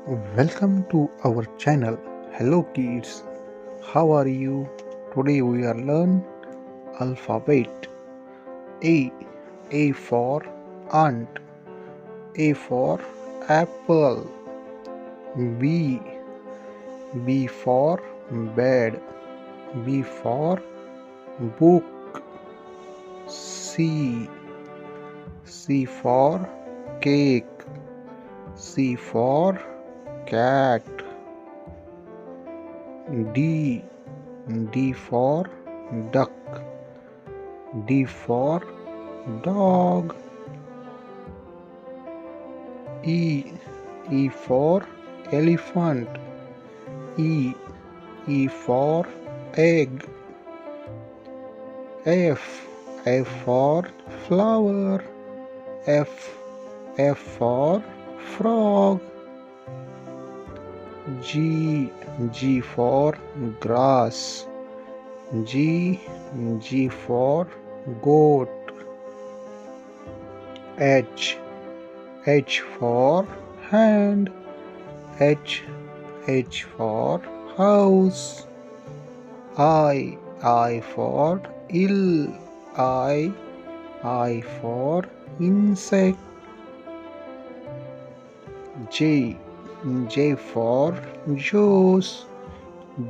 Welcome to our channel. Hello kids, how are you? Today we are learn alphabet. A. A for ant. A for apple. B. B for bed. B for book. C. C for cake. C for cat. D. D for duck. D for dog. E. E for elephant. E. E for egg. F. F for flower. F. F for frog. G. G for grass. G. G for goat. H. H for hand. H. H for house. I for ill. I for insect. J. J for juice.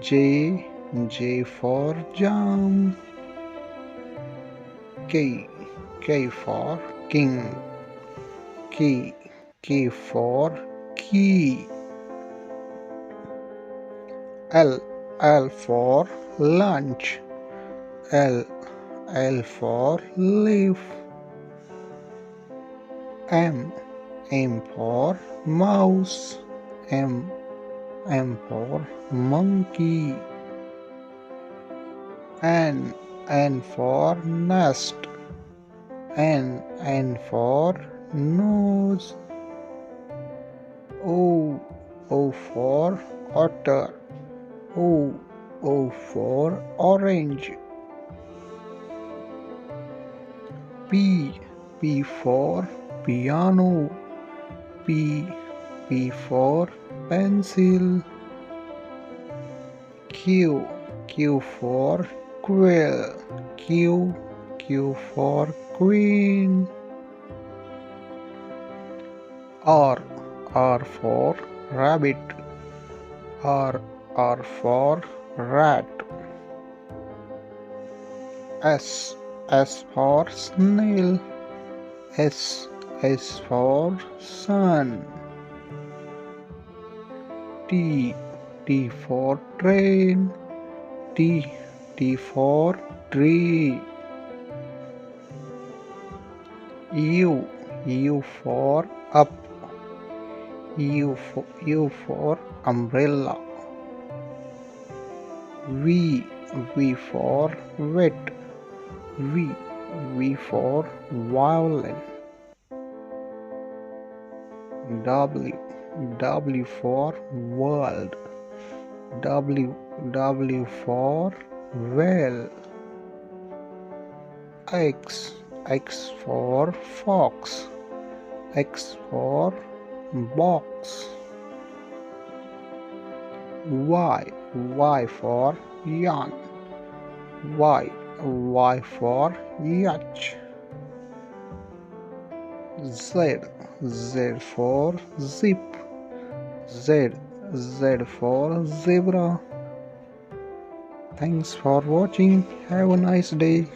J. J for jam. K. K for king. K. K for key. L. L for lunch. L. L for leaf. M. M for mouse. M. M for monkey. N. N for nest. N. N for nose. O. O for otter. O. O for orange. P. P for piano. P. P for pencil. Q. Q for quill. Q. Q for queen. R. R for rabbit. R. R for rat. S. S for snail. S. S for sun. T. T for train. T. T for tree. U. U for up. U for umbrella. V. V for wet. V. V for violin. W. W for world. W. W for whale. X. X for fox. X for box. Y. Y for yarn. Y. Y for yacht. Z. Z for zip. Z. Z for zebra. Thanks for watching. Have a nice day.